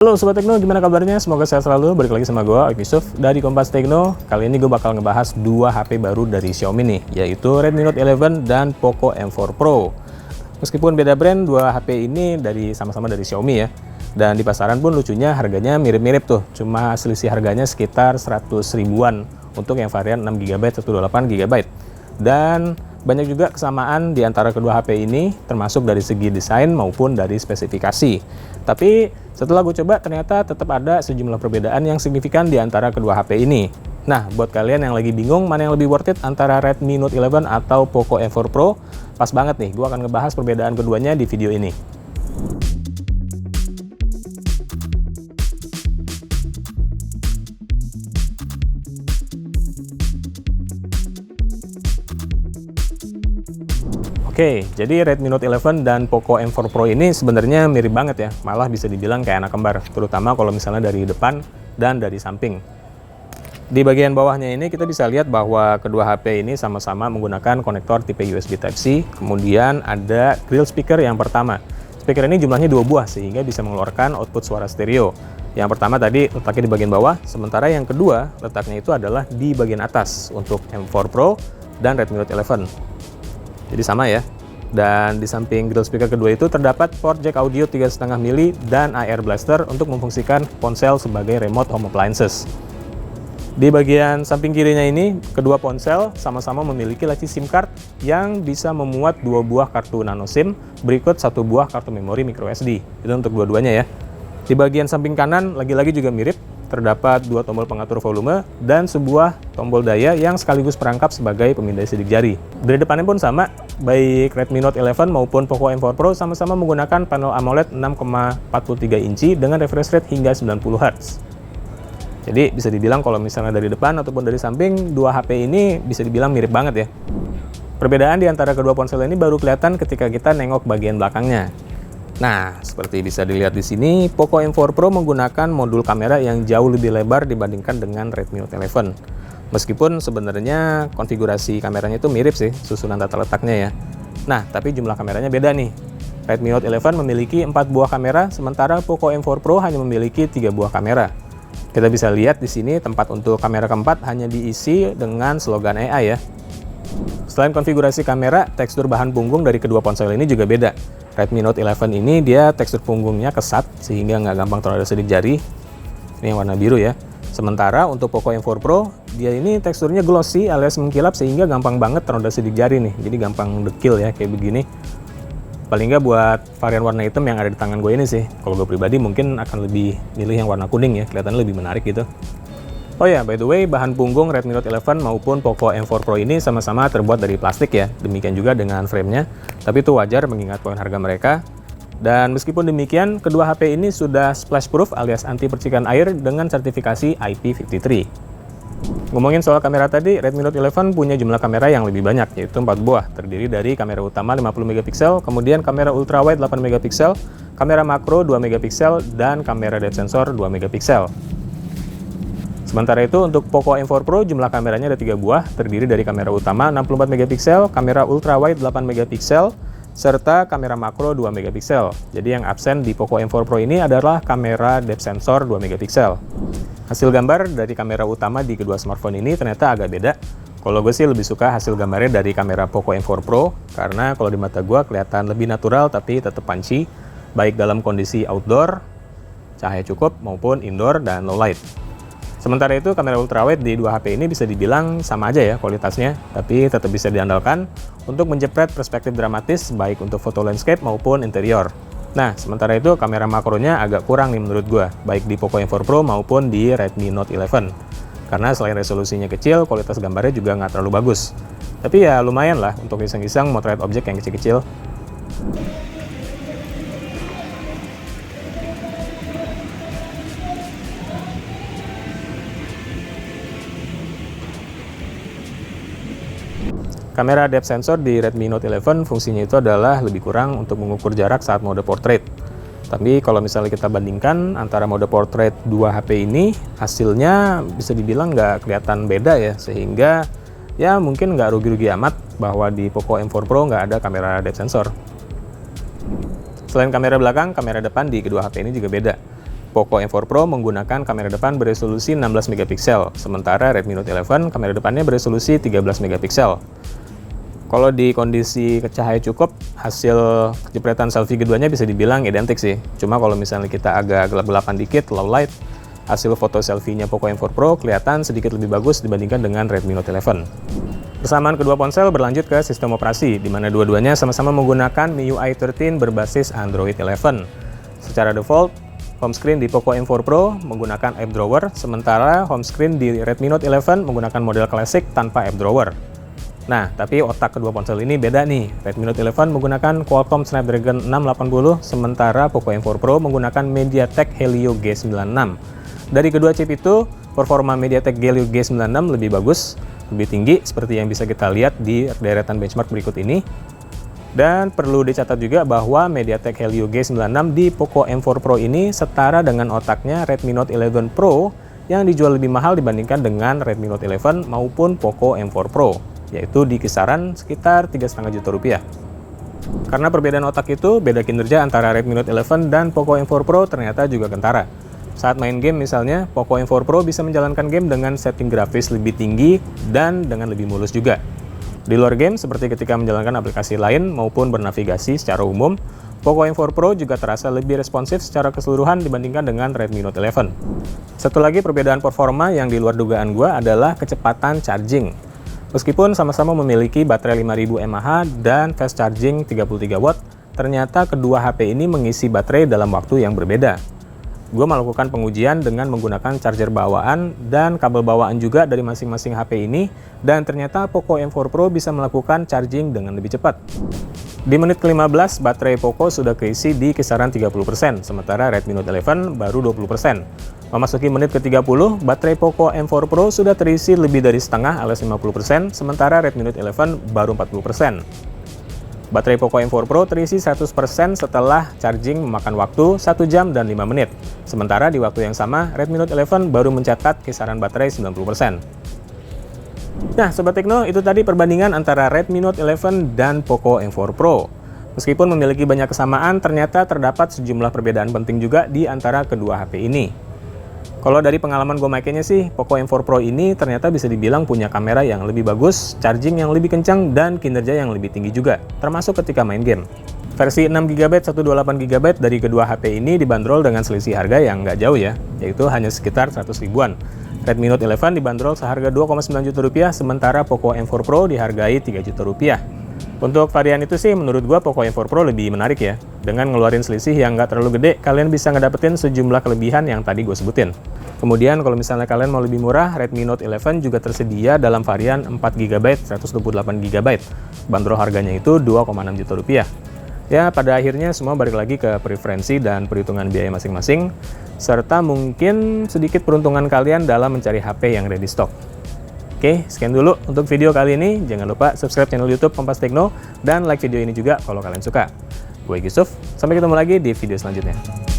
Halo Sobat Tekno, gimana kabarnya? Semoga sehat selalu. Balik lagi sama gue, Aik Yusuf dari Kompas Tekno. Kali ini gue bakal ngebahas dua HP baru dari Xiaomi nih, yaitu Redmi Note 11 dan Poco M4 Pro. Meskipun beda brand, dua HP ini sama-sama dari Xiaomi ya. Dan di pasaran pun lucunya harganya mirip-mirip tuh, cuma selisih harganya sekitar 100 ribuan untuk yang varian 6GB 128GB. Dan banyak juga kesamaan di antara kedua HP ini, termasuk dari segi desain maupun dari spesifikasi. Tapi setelah gue coba, ternyata tetap ada sejumlah perbedaan yang signifikan di antara kedua HP ini. Nah, buat kalian yang lagi bingung mana yang lebih worth it antara Redmi Note 11 atau Poco M4 Pro, pas banget nih, gue akan ngebahas perbedaan keduanya di video ini. Oke, jadi Redmi Note 11 dan Poco M4 Pro ini sebenarnya mirip banget ya, malah bisa dibilang kayak anak kembar, terutama kalau misalnya dari depan dan dari samping. Di bagian bawahnya ini kita bisa lihat bahwa kedua HP ini sama-sama menggunakan konektor tipe USB Type-C, kemudian ada grill speaker yang pertama. Speaker ini jumlahnya 2 buah sehingga bisa mengeluarkan output suara stereo. Yang pertama tadi letaknya di bagian bawah, sementara yang kedua letaknya itu adalah di bagian atas untuk M4 Pro dan Redmi Note 11. Jadi sama ya. Dan di samping grill speaker kedua itu terdapat port jack audio 3,5 mili dan AR blaster untuk memfungsikan ponsel sebagai remote home appliances. Di bagian samping kirinya ini, kedua ponsel sama-sama memiliki laci SIM card yang bisa memuat 2 buah kartu nano SIM berikut 1 buah kartu memori microSD. Itu untuk dua-duanya ya. Di bagian samping kanan lagi-lagi juga mirip. Terdapat 2 tombol pengatur volume dan sebuah tombol daya yang sekaligus perangkap sebagai pemindai sidik jari. Dari depannya pun sama, baik Redmi Note 11 maupun Poco M4 Pro sama-sama menggunakan panel AMOLED 6,43 inci dengan refresh rate hingga 90Hz. Jadi bisa dibilang kalau misalnya dari depan ataupun dari samping, dua HP ini bisa dibilang mirip banget ya. Perbedaan di antara kedua ponsel ini baru kelihatan ketika kita nengok bagian belakangnya. Nah, seperti bisa dilihat di sini, Poco M4 Pro menggunakan modul kamera yang jauh lebih lebar dibandingkan dengan Redmi Note 11. Meskipun sebenarnya konfigurasi kameranya itu mirip sih, susunan tata letaknya ya. Nah, tapi jumlah kameranya beda nih. Redmi Note 11 memiliki 4 buah kamera, sementara Poco M4 Pro hanya memiliki 3 buah kamera. Kita bisa lihat di sini tempat untuk kamera keempat hanya diisi dengan slogan AI ya. Selain konfigurasi kamera, tekstur bahan punggung dari kedua ponsel ini juga beda. Redmi Note 11 ini dia tekstur punggungnya kesat sehingga nggak gampang ternoda sidik jari. Ini yang warna biru ya. Sementara untuk Poco M4 Pro, dia ini teksturnya glossy alias mengkilap sehingga gampang banget ternoda sidik jari nih. Jadi gampang dekil ya kayak begini. Paling nggak buat varian warna hitam yang ada di tangan gue ini sih. Kalau gue pribadi mungkin akan lebih milih yang warna kuning ya, kelihatannya lebih menarik gitu. Oh ya, by the way, bahan punggung Redmi Note 11 maupun Poco M4 Pro ini sama-sama terbuat dari plastik ya. Demikian juga dengan framenya. Tapi itu wajar mengingat poin harga mereka. Dan meskipun demikian, kedua HP ini sudah splash proof alias anti percikan air dengan sertifikasi IP53. Ngomongin soal kamera tadi, Redmi Note 11 punya jumlah kamera yang lebih banyak, yaitu 4 buah. Terdiri dari kamera utama 50MP, kemudian kamera ultrawide 8MP, kamera makro 2MP, dan kamera depth sensor 2MP. Sementara itu untuk Poco M4 Pro jumlah kameranya ada 3 buah, terdiri dari kamera utama 64MP, kamera ultrawide 8MP, serta kamera makro 2MP. Jadi yang absen di Poco M4 Pro ini adalah kamera depth sensor 2MP. Hasil gambar dari kamera utama di kedua smartphone ini ternyata agak beda. Kalau gue sih lebih suka hasil gambarnya dari kamera Poco M4 Pro, karena kalau di mata gue kelihatan lebih natural tapi tetap punchy, baik dalam kondisi outdoor, cahaya cukup, maupun indoor dan low light. Sementara itu, kamera ultrawide di dua HP ini bisa dibilang sama aja ya kualitasnya, tapi tetap bisa diandalkan untuk menjepret perspektif dramatis baik untuk foto landscape maupun interior. Nah, sementara itu kamera makronya agak kurang nih menurut gua, baik di Poco M4 Pro maupun di Redmi Note 11. Karena selain resolusinya kecil, kualitas gambarnya juga nggak terlalu bagus. Tapi ya lumayan lah untuk iseng-iseng motret objek yang kecil-kecil. Kamera depth sensor di Redmi Note 11 fungsinya itu adalah lebih kurang untuk mengukur jarak saat mode portrait. Tapi kalau misalnya kita bandingkan antara mode portrait dua HP ini, hasilnya bisa dibilang nggak kelihatan beda ya, sehingga ya mungkin nggak rugi-rugi amat bahwa di Poco M4 Pro nggak ada kamera depth sensor. Selain kamera belakang, kamera depan di kedua HP ini juga beda. Poco M4 Pro menggunakan kamera depan beresolusi 16 megapiksel, sementara Redmi Note 11 kamera depannya beresolusi 13 megapiksel. Kalau di kondisi cahaya cukup, hasil jepretan selfie keduanya bisa dibilang identik sih. Cuma kalau misalnya kita agak gelap-gelapan dikit, low light, hasil foto selfie-nya Poco M4 Pro kelihatan sedikit lebih bagus dibandingkan dengan Redmi Note 11. Persamaan kedua ponsel berlanjut ke sistem operasi, di mana dua-duanya sama-sama menggunakan MIUI 13 berbasis Android 11. Secara default, home screen di Poco M4 Pro menggunakan app drawer, sementara home screen di Redmi Note 11 menggunakan model klasik tanpa app drawer. Nah, tapi otak kedua ponsel ini beda nih. Redmi Note 11 menggunakan Qualcomm Snapdragon 680, sementara Poco M4 Pro menggunakan MediaTek Helio G96. Dari kedua chip itu, performa MediaTek Helio G96 lebih bagus, lebih tinggi, seperti yang bisa kita lihat di deretan benchmark berikut ini. Dan perlu dicatat juga bahwa MediaTek Helio G96 di Poco M4 Pro ini setara dengan otaknya Redmi Note 11 Pro yang dijual lebih mahal dibandingkan dengan Redmi Note 11 maupun Poco M4 Pro, yaitu di kisaran sekitar 3,5 juta rupiah. Karena perbedaan otak itu, beda kinerja antara Redmi Note 11 dan Poco M4 Pro ternyata juga kentara. Saat main game misalnya, Poco M4 Pro bisa menjalankan game dengan setting grafis lebih tinggi dan dengan lebih mulus juga. Di luar game, seperti ketika menjalankan aplikasi lain maupun bernavigasi secara umum, Poco M4 Pro juga terasa lebih responsif secara keseluruhan dibandingkan dengan Redmi Note 11. Satu lagi perbedaan performa yang di luar dugaan gua adalah kecepatan charging. Meskipun sama-sama memiliki baterai 5000 mAh dan fast charging 33 watt, ternyata kedua HP ini mengisi baterai dalam waktu yang berbeda. Gue melakukan pengujian dengan menggunakan charger bawaan dan kabel bawaan juga dari masing-masing HP ini, dan ternyata Poco M4 Pro bisa melakukan charging dengan lebih cepat. Di menit ke-15, baterai Poco sudah keisi di kisaran 30%, sementara Redmi Note 11 baru 20%. Memasuki menit ke-30, baterai Poco M4 Pro sudah terisi lebih dari setengah alias 50%, sementara Redmi Note 11 baru 40%. Baterai Poco M4 Pro terisi 100% setelah charging memakan waktu 1 jam dan 5 menit. Sementara di waktu yang sama, Redmi Note 11 baru mencatat kisaran baterai 90%. Nah, Sobat Tekno, itu tadi perbandingan antara Redmi Note 11 dan Poco M4 Pro. Meskipun memiliki banyak kesamaan, ternyata terdapat sejumlah perbedaan penting juga di antara kedua HP ini. Kalau dari pengalaman gue makainya sih, Poco M4 Pro ini ternyata bisa dibilang punya kamera yang lebih bagus, charging yang lebih kencang, dan kinerja yang lebih tinggi juga, termasuk ketika main game. Versi 6GB 128GB dari kedua HP ini dibanderol dengan selisih harga yang nggak jauh ya, yaitu hanya sekitar 100 ribuan. Redmi Note 11 dibanderol seharga 2,9 juta rupiah, sementara Poco M4 Pro dihargai 3 juta rupiah. Untuk varian itu sih menurut gua Poco M4 Pro lebih menarik ya. Dengan ngeluarin selisih yang nggak terlalu gede, kalian bisa ngedapetin sejumlah kelebihan yang tadi gue sebutin. Kemudian kalau misalnya kalian mau lebih murah, Redmi Note 11 juga tersedia dalam varian 4GB 128GB. Bandrol harganya itu 2,6 juta rupiah. Ya, pada akhirnya semua balik lagi ke preferensi dan perhitungan biaya masing-masing, serta mungkin sedikit peruntungan kalian dalam mencari HP yang ready stock. Oke, sekian dulu untuk video kali ini. Jangan lupa subscribe channel YouTube Kompas Tekno dan like video ini juga kalau kalian suka. Gue Yusuf, sampai ketemu lagi di video selanjutnya.